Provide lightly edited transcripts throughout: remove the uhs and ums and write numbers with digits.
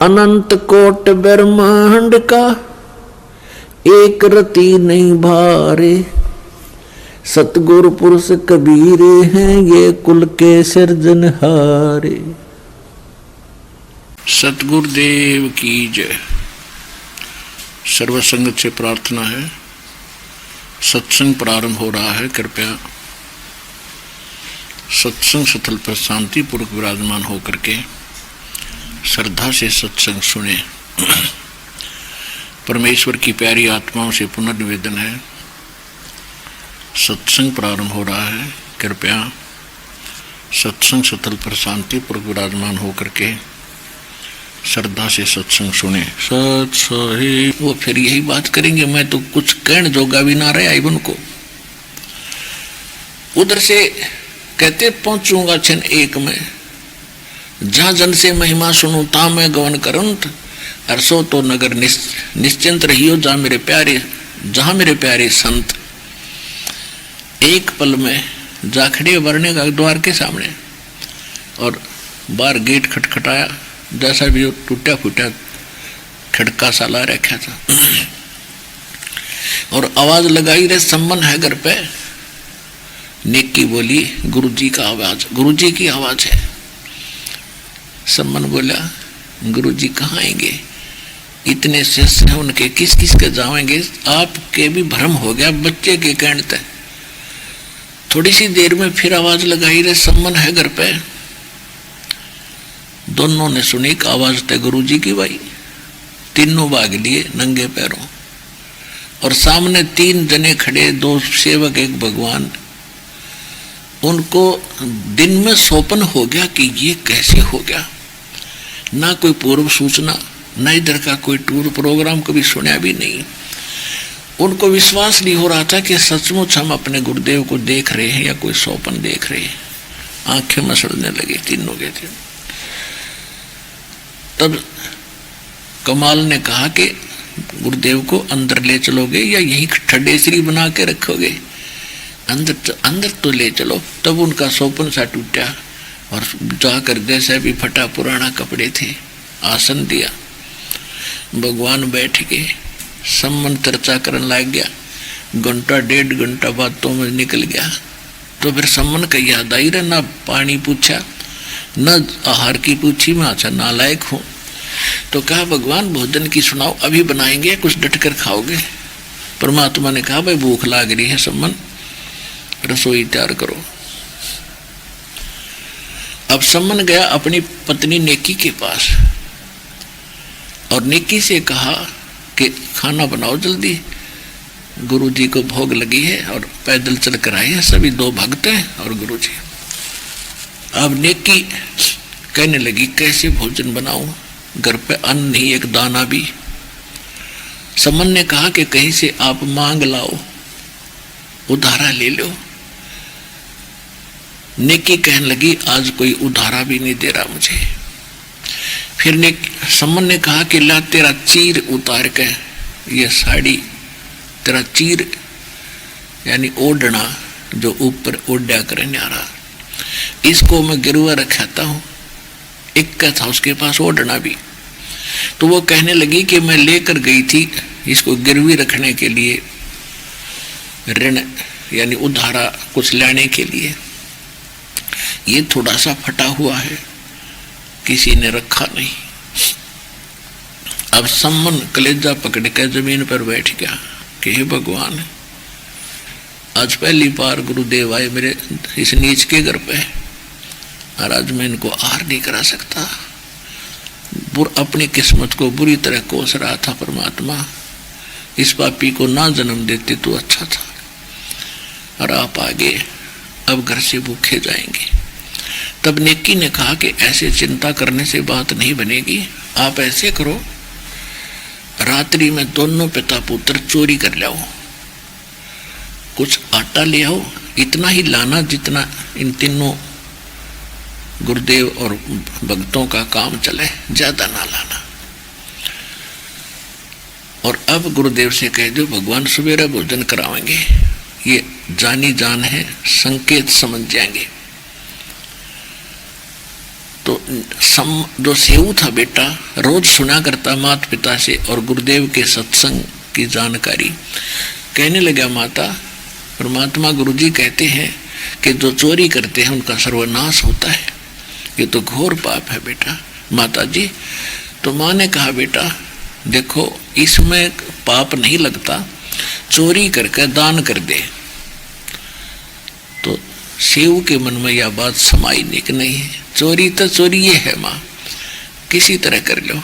अनंत coat ब्रह्मांड का एक रति नहीं भारे, सतगुरु पुरुष कबीरे हैं ये कुल के सिरजनहारे। सतगुरुदेव की जय। सर्वसंगत से प्रार्थना है, सत्संग प्रारंभ हो रहा है। कृपया सत्संग स्थल पर शांति पूर्वक विराजमान होकर के श्रद्धा से सत्संग सुने। परमेश्वर की प्यारी आत्माओं से पुनर्निवेदन है, सत्संग प्रारंभ हो रहा है। कृपया सत्संग स्थल पर शांति पूर्वक विराजमान होकर के श्रद्धा से सत्संग सुने। सत सही। वो फिर यही बात करेंगे, मैं तो कुछ कहने जोगा भी ना रहे आईबन को। उधर से कहते पहुंचूंगा क्षण एक में, जहां जन से महिमा सुनूं ता मैं गवन करूं, अरसो तो नगर निश्चिंत रहियो जहां मेरे प्यारे संत। एक पल में जा खड़े वरने का द्वार के सामने, और बाहर गेट खटखटाया, जैसा भी वो टूटा फूटा खड़का सा ला रखा था, और आवाज लगाई रे सम्मन है घर पे। नेकी बोली गुरुजी का आवाज, गुरुजी की आवाज है। सम्मन बोला गुरुजी कहाँ आएंगे, इतने शिष्य हैं उनके, किस किस के जाएंगे, आपके भी भ्रम हो गया बच्चे के कहने तक। थोड़ी सी देर में फिर आवाज लगाई रे सम्मन है घर पे। दोनों ने सुनी आवाज थे गुरुजी की भाई। तीनों भाग लिए नंगे पैरों, और सामने तीन जने खड़े, दो सेवक एक भगवान। उनको दिन में स्वप्न हो गया कि ये कैसे हो गया, ना कोई पूर्व सूचना, ना इधर का कोई टूर प्रोग्राम कभी सुना भी नहीं। उनको विश्वास नहीं हो रहा था कि सचमुच हम अपने गुरुदेव को देख रहे हैं या कोई स्वप्न देख रहे हैं। आंखें मसड़ने लगी तीनों के थे। तब कमाल ने कहा कि गुरुदेव को अंदर ले चलोगे या यहीं ठडेसरी बना के रखोगे, अंदर तो ले चलो। तब उनका स्वप्न सा टूटा, और जाकर जैसे भी फटा पुराना कपड़े थे आसन दिया, भगवान बैठ के सम्मन चर्चा करने लग गया। घंटा डेढ़ घंटा बातों में निकल गया। तो फिर सम्मन का याद आई रहा, ना पानी पूछा न आहार की पूछी, मैं अच्छा नालायक हूँ। तो कहा भगवान भोजन की सुनाओ, अभी बनाएंगे, कुछ डट कर खाओगे। परमात्मा ने कहा भाई भूख लाग रही है सम्मन, रसोई तैयार करो। अब सम्मन गया अपनी पत्नी नेकी के पास, और नेकी से कहा कि खाना बनाओ जल्दी, गुरुजी को भोग लगी है, और पैदल चल कर आए हैं सभी, दो भक्त हैं और गुरुजी। अब नेकी कहने लगी कैसे भोजन बनाऊं, घर पे अन्न नहीं एक दाना भी। सम्मन ने कहा कि कहीं से आप मांग लाओ, उधारा ले लो। नेकी कहने लगी आज कोई उधारा भी नहीं दे रहा मुझे। फिर सम्मन ने कहा कि ला तेरा चीर उतार के, ये साड़ी तेरा चीर यानी ओढ़ना जो ऊपर ओढ़ा कर न्यारा, इसको मैं गिरवा रखाता हूँ। एक का था उसके पास ओढ़ना भी। तो वो कहने लगी कि मैं लेकर गई थी इसको गिरवी रखने के लिए, ऋण यानी उधारा कुछ लेने के लिए। ये थोड़ा सा फटा हुआ है, किसी ने रखा नहीं। अब सम्मन कलेजा पकड़ कर जमीन पर बैठ गया कि हे भगवान, आज पहली बार गुरुदेव आए मेरे इस नीच के घर पे, और आज मैं इनको आहार नहीं करा सकता। अपनी किस्मत को बुरी तरह कोस रहा था। परमात्मा इस पापी को ना जन्म देते तो अच्छा था, और आप आगे अब घर से भूखे जाएंगे। तब नेकी ने कहा कि ऐसे चिंता करने से बात नहीं बनेगी, आप ऐसे करो, रात्रि में दोनों पिता पुत्र चोरी कर लाओ, कुछ आटा ले आओ, इतना ही लाना जितना इन तीनों गुरुदेव और भक्तों का काम चले, ज्यादा ना लाना। और अब गुरुदेव से कह दो भगवान सवेरा भोजन कराएंगे, ये जानी जान है, संकेत समझ जाएंगे। तो जो सेऊ था बेटा रोज सुना करता माता पिता से और गुरुदेव के सत्संग की जानकारी। कहने लगा माता परमात्मा गुरुजी कहते हैं कि जो चोरी करते हैं उनका सर्वनाश होता है, ये तो घोर पाप है बेटा। माता जी तो माँ ने कहा बेटा देखो इसमें पाप नहीं लगता, चोरी करके दान कर दे। तो सेव के मन में यह बात समाई नहीं है, चोरी तो चोरी ये है माँ, किसी तरह कर लो।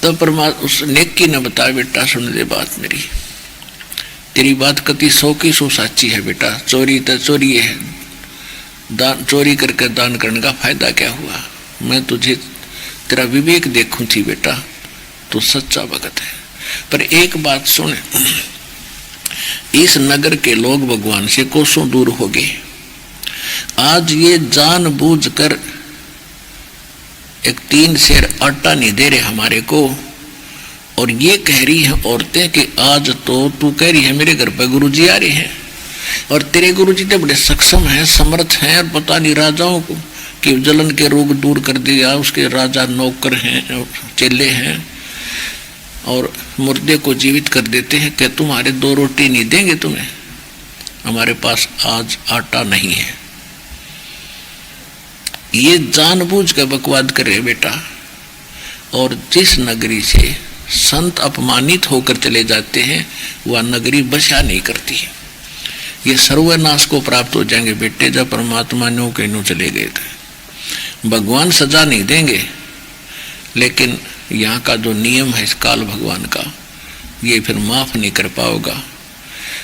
तब परमात्मा उस नेकी ने बताया बेटा सुन ले बात मेरी, तेरी बात कति 100 की 100 साची है बेटा, चोरी तो चोरी है, दान चोरी करके दान करने का फायदा क्या हुआ। मैं तुझे तेरा विवेक देखूं थी बेटा, तू सच्चा भगत है। पर एक बात सुन, इस नगर के लोग भगवान से कोसों दूर हो गए। आज ये जानबूझकर एक 3 सेर आटा नहीं दे रहे हमारे को, और ये कह रही है औरतें कि आज तो तू कह रही है मेरे घर पर गुरुजी आ रहे हैं, और तेरे गुरुजी तो बड़े सक्षम हैं, समर्थ हैं, और पता नहीं राजाओं को कि जलन के रोग दूर कर दिया, उसके राजा नौकर हैं, चेले हैं, और मुर्दे को जीवित कर देते हैं। कि तुम्हारे 2 रोटी नहीं देंगे तुम्हें, हमारे पास आज आटा नहीं है। ये जानबूझ कर बकवाद कर रहे बेटा। और जिस नगरी से संत अपमानित होकर चले जाते हैं वह नगरी बचा नहीं करती है। ये सर्वनाश को प्राप्त हो जाएंगे बेटे। जब परमात्मा नो के नो चले गए थे, भगवान सजा नहीं देंगे, लेकिन यहाँ का जो नियम है इस काल भगवान का, ये फिर माफ नहीं कर पाओगा।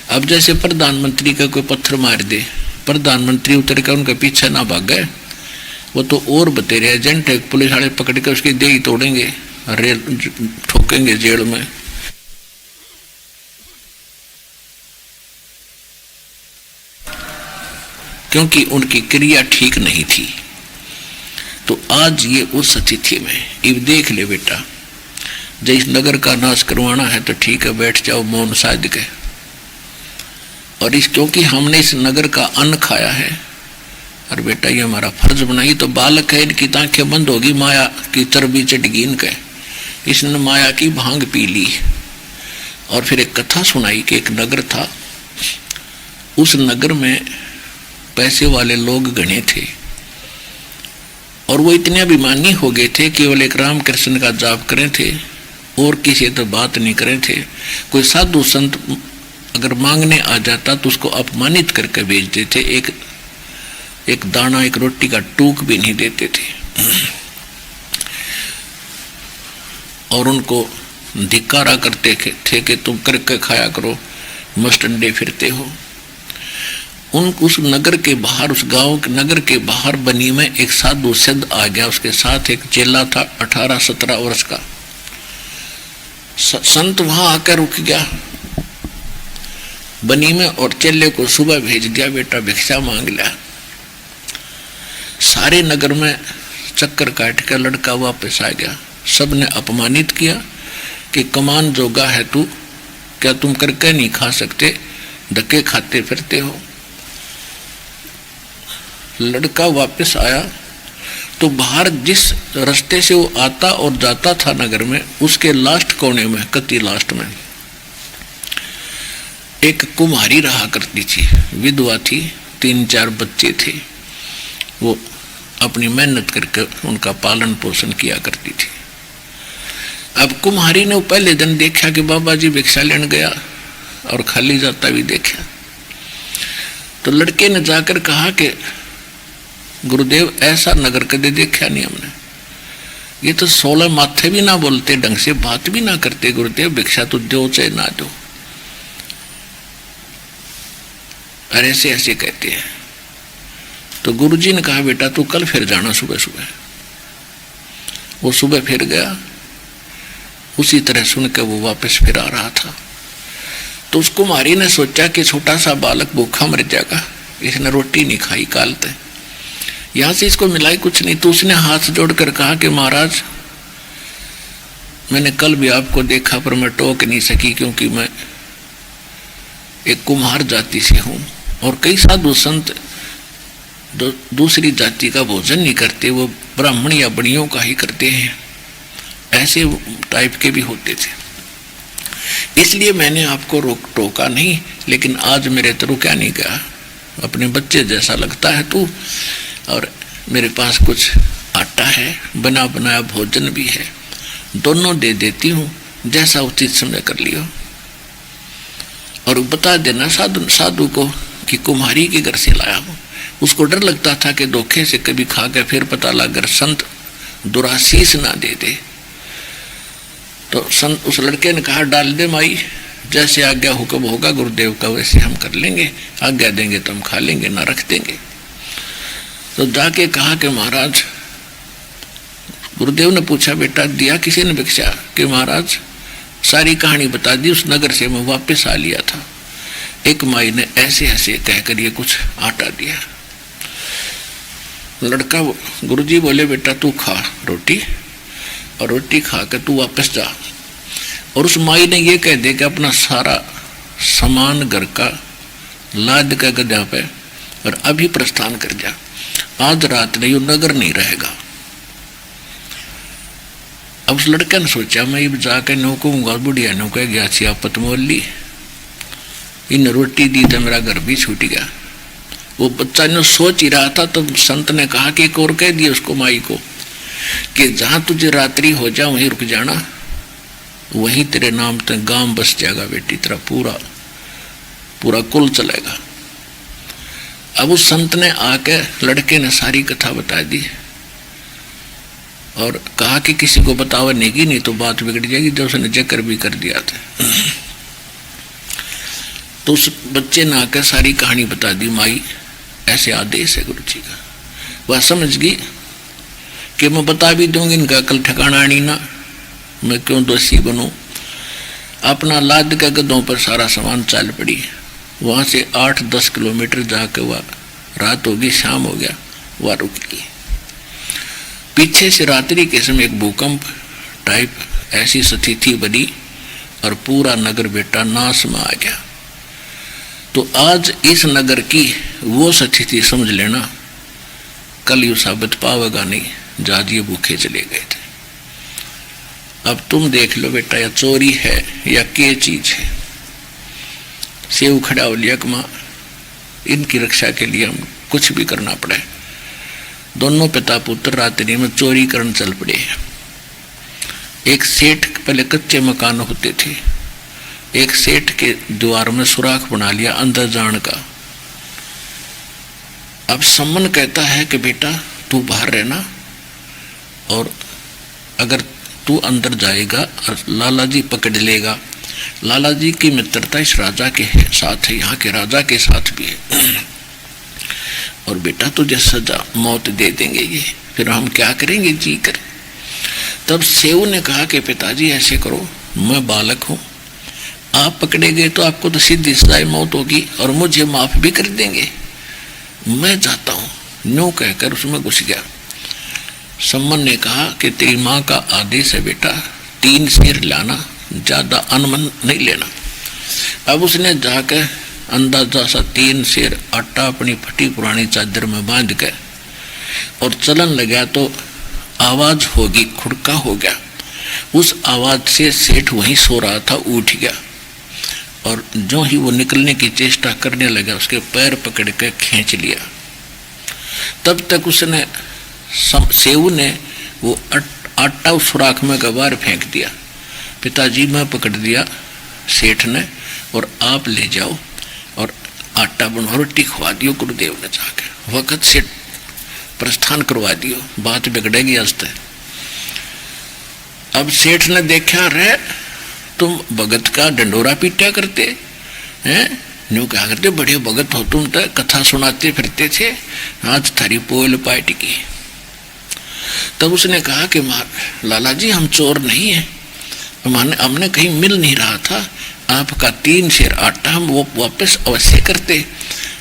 अब जैसे प्रधानमंत्री का कोई पत्थर मार दे, प्रधानमंत्री उतर कर उनका पीछे ना भाग गए, वो तो और बतेरे एजेंट है, पुलिस वाले पकड़ कर उसकी देही तोड़ेंगे, रेल ठोकेंगे जेल में। क्योंकि उनकी क्रिया ठीक नहीं थी। तो आज ये उस स्थिति में, अब देख ले बेटा, जब इस नगर का नाश करवाना है तो ठीक है, बैठ जाओ मौन साध के। और इस क्योंकि हमने इस नगर का अन्न खाया है, और बेटा ये हमारा फर्ज बनाई, तो बालक है इनकी आंखें बंद होगी, माया की चर्बी चढ़गी इनके, इसने माया की भांग पी ली। और फिर एक कथा सुनाई कि एक नगर था, उस नगर में पैसे वाले लोग गणे थे, और वो इतने अभिमानी हो गए थे, केवल एक राम कृष्ण का जाप करें थे और किसी तो बात नहीं करें थे। कोई साधु संत अगर मांगने आ जाता तो उसको अपमानित करके भेज देते, एक दाना एक रोटी का टूक भी नहीं देते थे, और उनको धिक्कारा करते थे कि तुम करके खाया करो, मस्टंडे फिरते हो। उस नगर के बाहर, उस गांव के नगर के बाहर बनी में एक साधु सिद्ध आ गया, उसके साथ एक चेला था 18-17 वर्ष का। संत वहां आकर रुक गया बनी में, और चेले को सुबह भेज दिया, बेटा भिक्षा मांग लिया। सारे नगर में चक्कर काट कर लड़का वापस आ गया। सबने अपमानित किया कि कमान जोगा है तू, क्या तुम करके नहीं खा सकते, धक्के खाते फिरते हो। लड़का वापस आया तो बाहर जिस रास्ते से वो आता और जाता था नगर में, उसके लास्ट कोने में, कति लास्ट में, एक कुम्हारी रहा करती थी, विधवा थी, 3-4 बच्चे थे। वो अपनी मेहनत करके उनका पालन पोषण किया करती थी। अब कुम्हारी ने पहले दिन देखा कि बाबा जी भिक्षा लेने गया और खाली जाता भी देखा, तो लड़के ने जाकर कहा कि गुरुदेव ऐसा नगर कदे देखा नहीं हमने, ये तो 16 माथे भी ना बोलते, ढंग से बात भी ना करते, गुरुदेव भिक्षा तो दो चाहे ना दो, अरे ऐसे ऐसे कहते हैं। तो गुरुजी ने कहा बेटा तू कल फिर जाना सुबह सुबह। वो सुबह फिर गया, उसी तरह सुनकर वो वापस फिर आ रहा था। तो उस कुमारी ने सोचा कि छोटा सा बालक भूखा मर जाएगा, इसने रोटी नहीं खाई काल तक, यहां से इसको मिलाई कुछ नहीं। तो उसने हाथ जोड़कर कहा कि महाराज मैंने कल भी आपको देखा पर मैं टोक नहीं सकी, क्योंकि मैं एक कुम्हार जाति से हूं, और कई साधु संत दूसरी जाति का भोजन नहीं करते, वो ब्राह्मण या बड़ियों का ही करते हैं, ऐसे टाइप के भी होते थे। इसलिए मैंने आपको रोक टोका नहीं, लेकिन आज मेरे तो रुका नहीं गया। अपने बच्चे जैसा लगता है तू, और मेरे पास कुछ आटा है, बना बनाया भोजन भी है, दोनों दे देती हूँ, जैसा उचित समय कर लियो। और बता देना साधु को कि कुम्हारी के घर से लाया हूँ। उसको डर लगता था कि धोखे से कभी खा के फिर पता लगा संत दुराशीष ना दे दे। तो संत उस लड़के ने कहा, डाल दे माई, जैसे आज्ञा हुक्म होगा गुरुदेव का वैसे हम कर लेंगे, आज्ञा देंगे तो हम खा लेंगे, ना रख देंगे। तो जाके कहा कि महाराज, गुरुदेव ने पूछा, बेटा दिया किसी ने भिक्षा? कि महाराज सारी कहानी बता दी, उस नगर से मैं वापस आ लिया था, एक माई ने ऐसे ऐसे कहकर ये कुछ आटा दिया। लड़का, गुरुजी बोले बेटा तू खा रोटी, और रोटी खा कर तू वापस जा, और उस माई ने ये कह दे कि अपना सारा सामान घर का लाद का गधा पे और अभी प्रस्थान कर जा, आज रात नहीं वो नगर नहीं रहेगा। अब उस लड़के ने सोचा, मैं ये जाकर नौकूंगा, बुढ़िया नौका गया छी आपत मोल ली, इन रोटी दी तो मेरा घर भी छूट गया। वो बच्चा ने सोच ही रहा था, तो संत ने कहा कि एक और कह दिया उसको, माई को, कि जहां तुझे रात्रि हो जा वहीं रुक जाना, वहीं तेरे नाम ते गांव बस जाएगा बेटी, तेरा पूरा पूरा कुल चलेगा। अब उस संत ने आके लड़के ने सारी कथा बता दी और कहा कि किसी को बतावा नहीं, नहीं तो बात बिगड़ जाएगी, जो उसने जिक्र भी कर दिया था। तो उस बच्चे ने आकर सारी कहानी बता दी, माई ऐसे आदेश है गुरु जी का। वह समझ गई कि मैं बता भी दूंगी, इनका अकल ठिकाना नहीं ना, मैं क्यों दोषी बनूं। अपना लाद के गधों पर सारा सामान चल पड़ी। वहाँ से 8-10 किलोमीटर जाकर वह रात होगी, शाम हो गया, वह रुक गई। पीछे से रात्रि के समय एक भूकंप टाइप ऐसी स्थिति बनी और पूरा नगर बेटा नाश में आ गया। तो आज इस नगर की वो स्थिति समझ लेना, कल यू साबित पावेगा नहीं, जहाज ये भूखे चले गए थे। अब तुम देख लो बेटा, या चोरी है या क्या चीज है। सेव खड़ा हो लिया कमा, इनकी रक्षा के लिए हम कुछ भी करना पड़े। दोनों पिता पुत्र रात्रि में चोरी करने चल पड़े। एक सेठ, पहले कच्चे मकान होते थे, एक सेठ के द्वार में सुराख बना लिया अंदर जाने का। अब सम्मन कहता है कि बेटा तू बाहर रहना, और अगर तू अंदर जाएगा और लाला जी पकड़ लेगा। लाला जी की मित्रता इस राजा के साथ है, यहाँ के राजा के साथ भी है, और बेटा तुझे सजा मौत दे देंगे ये, फिर हम क्या करेंगे जी कर। तब सेव ने कहा कि पिताजी ऐसे करो, मैं बालक हूँ, आप पकड़े गए तो आपको तो सीधी सजाए मौत होगी और मुझे माफ भी कर देंगे, मैं जाता हूँ। न्यू कहकर उसमें घुस गया। सम्मन ने कहा कि तेरी माँ का आदेश है बेटा, 3 शेर लाना, ज्यादा अनमन नहीं लेना। अब उसने जाकर अंदाजा सा 3 शेर आटा अपनी फटी पुरानी चादर में बांध के और चलन लगा, तो आवाज होगी, खुड़का हो गया। उस आवाज से सेठ वहीं सो रहा था उठ गया, और जो ही वो निकलने की चेष्टा करने लगा उसके पैर पकड़ के खींच लिया। तब तक उसने सेव ने वो आटा उस सुराख में बाहर फेंक दिया। पिताजी मैं पकड़ दिया सेठ ने, और आप ले जाओ और आटा बनो, रोटी खवा दियो गुरुदेव ने जाके, वक्त से प्रस्थान करवा दियो, बात बिगड़ेगी आज तक। अब सेठ ने देखा, रे तुम भगत का डंडोरा पीटा करते हैं, न्यू क्या करते, बड़े भगत हो तुम, तो कथा सुनाते फिरते थे, आज थारी पोल पार्टी की। तब उसने कहा कि लाला जी हम चोर नहीं है, हमने कहीं मिल नहीं रहा था, आपका 3 शेर आटा हम वो वापस अवश्य करते,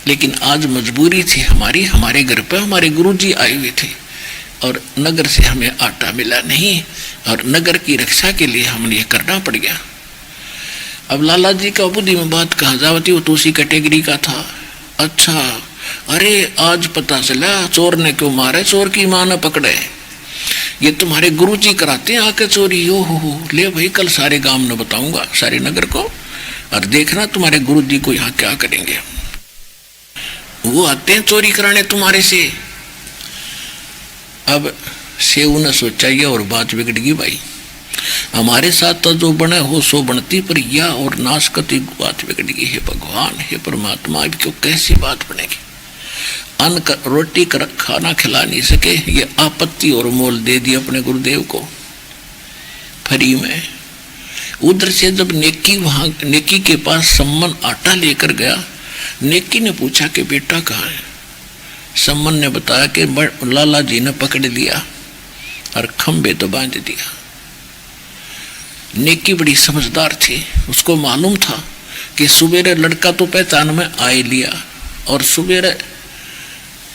लेकिन आज मजबूरी थी हमारी, हमारे घर पर हमारे गुरुजी आए हुए थे और नगर से हमें आटा मिला नहीं, और नगर की रक्षा के लिए हमने ये करना पड़ गया। अब लाला जी का बुद्धि में बात कहा जावती, वो तो उसी कैटेगरी का था। अच्छा, अरे आज पता चला चोर ने क्यों मारे, चोर की मां ने पकड़े, ये तुम्हारे गुरुजी कराते हैं आके चोरी। ओ हो, ले भाई कल सारे गांव में बताऊंगा, सारे नगर को, और देखना तुम्हारे गुरुजी को यहाँ क्या करेंगे। वो आते हैं चोरी कराने तुम्हारे से। अब सेऊ ने सोचा ये और बात बिगड़ गई भाई, हमारे साथ तो जो बने हो सो बनती, पर यह और नाशकती बात बिगड़ गई। हे भगवान, हे परमात्मा, अब क्यों कैसी बात बनेगी। अन्न रोटी खाना खिला नहीं सके, ये आपत्ति और मोल दे दी अपने गुरुदेव को फ्री में। उधर से जब नेकी वहां नेकी के पास सम्मन आटा लेकर गया, नेकी ने पूछा कि बेटा कहाँ है। सम्मन ने बताया कि लाला जी ने पकड़ लिया और खंबे तो बांध दिया। नेकी बड़ी समझदार थी, उसको मालूम था कि सुबेरे लड़का तो पहचान में आ ही लिया, और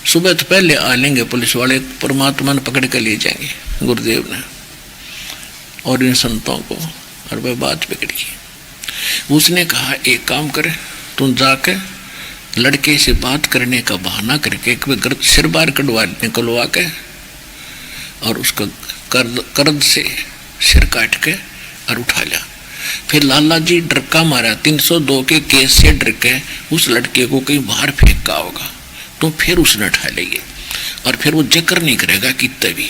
सुबह तो पहले आ लेंगे पुलिस वाले, परमात्मा ने पकड़ कर ले जाएंगे गुरुदेव ने और इन संतों को। और वह बात बिगड़ गई। उसने कहा एक काम करे, तुम जाके लड़के से बात करने का बहाना करके सिर बार निकलवा के और उसका कर्द से सिर काट के और उठा लिया। फिर लाला जी डरका मारा, 302 के केस से डर के उस लड़के को कहीं बाहर फेंका होगा, तो फिर उसने उठा लेंगे और फिर वो जिक्र नहीं करेगा कि तभी।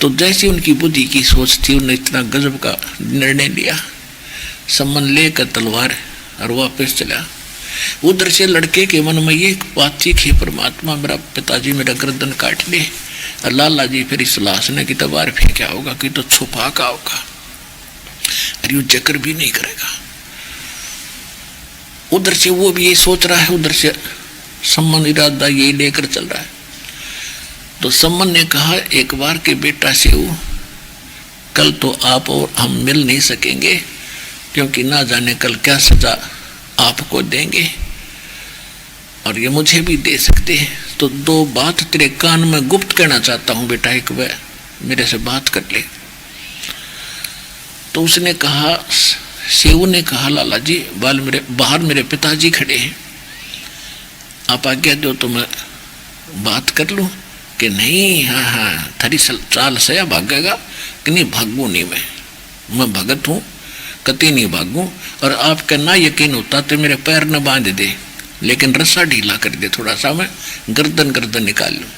तो जैसी उनकी बुद्धि की सोच थी, उन्होंने इतना गजब का निर्णय लिया, सम्मन लेकर तलवार और वापस चला। उधर से लड़के के मन में ये बात थी कि परमात्मा, मेरा पिताजी मेरा गर्दन काट ले, और लाला जी फिर इस लाश ने कि तलवार फेंका होगा कि तो छुपा का होगा, अरे वो जिक्र भी नहीं करेगा। उधर से वो भी ये सोच रहा है, उधर से सम्मन इरादा यही लेकर चल रहा है। तो सम्मन ने कहा एक बार के बेटा से, कल तो आप और हम मिल नहीं सकेंगे, क्योंकि ना जाने कल क्या सजा आपको देंगे और ये मुझे भी दे सकते हैं। तो दो बात तेरे कान में गुप्त कहना चाहता हूं बेटा, एक बार मेरे से बात कर ले। तो उसने कहा, सेऊ ने कहा, लाला जी बाहर मेरे पिताजी खड़े हैं, आप आज्ञा दो तो मैं बात कर लूं। कि नहीं, हाँ थारी चाल से भागेगा कि नहीं, भागू नहीं, मैं भगत हूँ, कति नहीं भागू। और आपका ना यकीन होता तो मेरे पैर न बांध दे, लेकिन रस्सा ढीला कर दे थोड़ा सा, मैं गर्दन निकाल लूँ।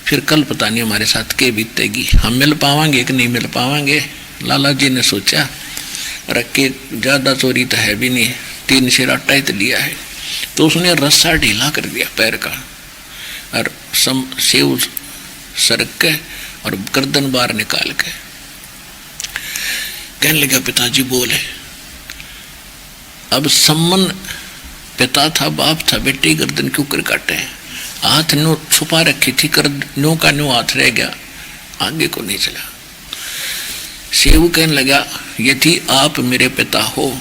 फिर कल पता नहीं हमारे साथ के बीतेगी, हम मिल पावांगे कि नहीं मिल पावांगे। लाला जी ने सोचा रखे ज़्यादा चोरी तो है भी नहीं, 3 शेर आटा ही तो लिया है। तो उसने रस्सा ढीला कर दिया पैर का और सेव सरक के और गर्दन बाहर निकाल के कहने लगा, पिताजी बोले। अब सम्मन पिता था, बाप था, बेटे गर्दन क्यों कर काटे हैं, हाथ नो छुपा रखी थी, कर नो का नो हाथ रह गया, आगे को नहीं चला। सेव कहने लगा, यदि आप मेरे पिता हो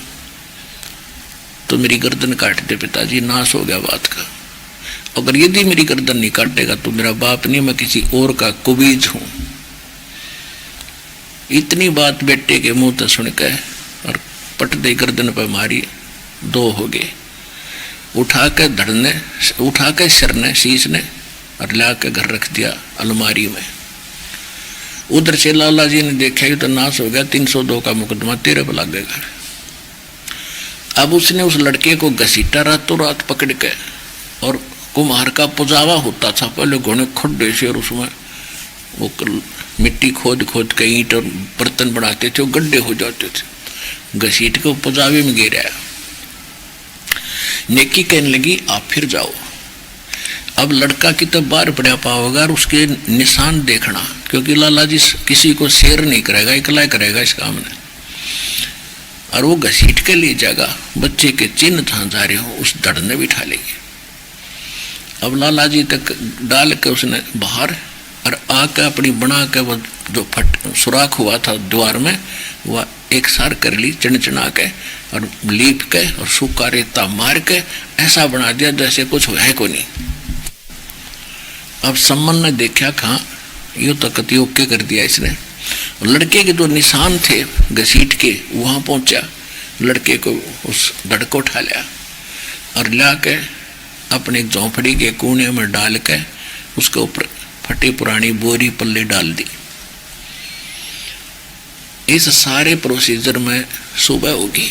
तो मेरी गर्दन काट दे पिताजी, नाश हो गया बात का। अगर यदि मेरी गर्दन नहीं काटेगा तो मेरा बाप नहीं, मैं किसी और का कुबीज हूं। इतनी बात बेटे के मुंह से सुन के और पट दे गर्दन पर मारी, 2 हो गए। उठा के सिर ने शीश ने और ला के घर रख दिया अलमारी में। उधर से लाला जी ने देखा कि तो नाश हो गया, 302 का मुकदमा तेरे पर लगेगा। अब उसने उस लड़के को घसीटा रातों रात पकड़ के, और कुम्हार का पुजावा होता था पहले, घोड़े खड्डे से और उसमें वो मिट्टी खोद के ईंट और बर्तन बनाते थे, वो गड्ढे हो जाते थे, घसीट के पुजावे में गिराया। नेकी कहने लगी, आप फिर जाओ, अब लड़का की तो बाहर पड़ा पाओगा और उसके निशान देखना, क्योंकि लाला जी किसी को शेयर नहीं करेगा, इकला करेगा इस काम ने। और वो घसीट के ले जाएगा, बच्चे के चिन्ह जहाँ जा रहे हो उस धड़ ने बिठा लेगी। अब लाला जी तक डाल के उसने बाहर और आकर अपनी बना के वो जो सुराख हुआ था द्वार में, वह एक सार कर ली, चढ़ा के और लीप के और सूखा रेता मार के ऐसा बना दिया जैसे कुछ है को नहीं। अब सम्मन ने देखा, कहाँ यूँ तो कति ओके कर दिया इसने। लड़के के जो निशान थे घसीट के वहाँ पहुँचा, लड़के को उस धड़ को उठा लिया और ला के अपने झोंपड़ी के कोने में डाल के उसके ऊपर फटी पुरानी बोरी पल्ले डाल दी। इस सारे प्रोसीजर में सुबह होगी।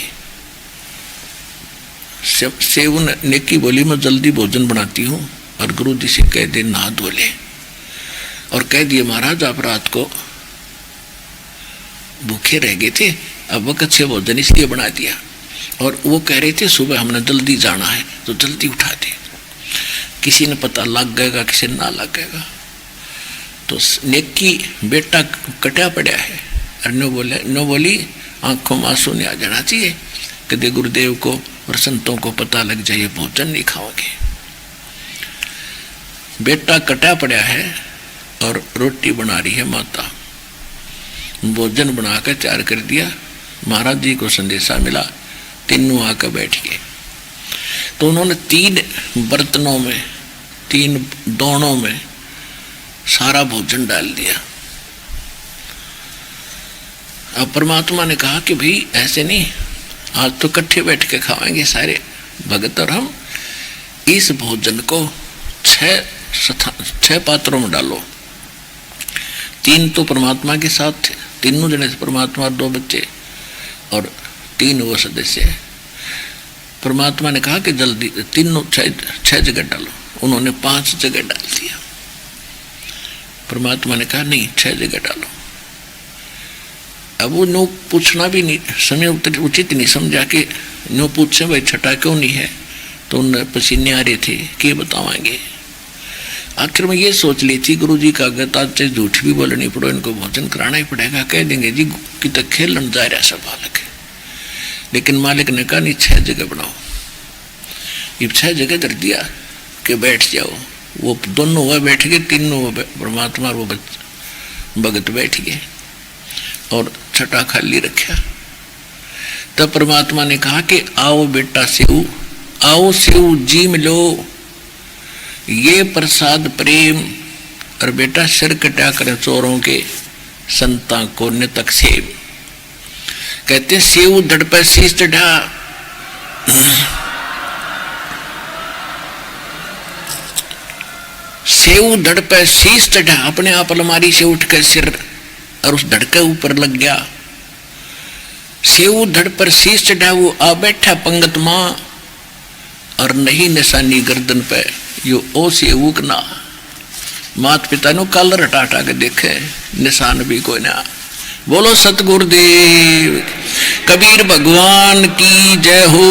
सेवन नेकी बोली मैं जल्दी भोजन बनाती हूँ, और गुरु जी से कह दे नहा धो ले, और कह दिए महाराज आप रात को भूखे रह गए थे, अब वक्त से भोजन इसलिए बना दिया, और वो कह रहे थे सुबह हमने जल्दी जाना है तो जल्दी उठा दे, किसी ने पता लग गएगा किसी ने ना लग गएगा। तो नेकी बेटा कटा पड़ा है, और नो बोली आंखों में आंसू नहीं आ जाना चाहिए, कदे गुरुदेव को और संतों को पता लग जाए भोजन नहीं खाओगे। बेटा कटा पड़ा है और रोटी बना रही है माता, भोजन बनाकर तैयार कर दिया। महाराज जी को संदेशा मिला, तीनों आकर बैठ गए। तो उन्होंने 3 बर्तनों में 3 दोनों में सारा भोजन डाल दिया। अब परमात्मा ने कहा कि भाई ऐसे नहीं, आज तो इकट्ठे बैठ के खाएंगे सारे भगत और हम। इस भोजन को 6 पात्रों में डालो। 3 तो परमात्मा के साथ थे, तीनों जने परमात्मा, 2 बच्चे और 3 वो सदस्य। परमात्मा ने कहा कि जल्दी तीनों 6 जगह डालो, उन्होंने 5 जगह डाल दिया। परमात्मा ने कहा नहीं 6 जगह डालो। अब वो नो पूछना भी नहीं, समय उचित नहीं समझा कि नो पूछे भाई छठा क्यों नहीं है, तो उन पसीने आ रहे थे कि बतावाएंगे। आखिर में ये सोच ली थी गुरु जी का अगर आज से झूठ भी बोलनी पड़ो, इनको भोजन कराना ही पड़ेगा, कह देंगे जी कि तक खेलन जा रहा सब बालक है। लेकिन मालिक ने कहा नहीं 6 जगह बनाओ। ये 6 जगह कर दिया कि बैठ जाओ। वो दोनों वह बैठ गए, तीनों परमात्मा और वो भगत बैठ गए, और छठा खाली रखा। तब परमात्मा ने कहा कि आओ बेटा सेऊ, आओ सेऊ जी मिलो, ये प्रसाद प्रेम, और बेटा सिर कटा कर चोरों के संता को नितक सेव। कहते सेऊ धड़ पर शीश चढ़ा, सेऊ धड़ पर शीश चढ़ा, अपने आप अलमारी से उठकर सिर और उस धड़ के ऊपर लग गया। सेऊ धड़ पर शीश चढ़ा, वो आ बैठा पंगत मां, और नहीं निशानी गर्दन पे यो ओ सेऊ ना। मात पिता ने कलर हटा हटा के देखे, निशान भी कोई ना। बोलो सतगुरुदेव कबीर भगवान की जय हो।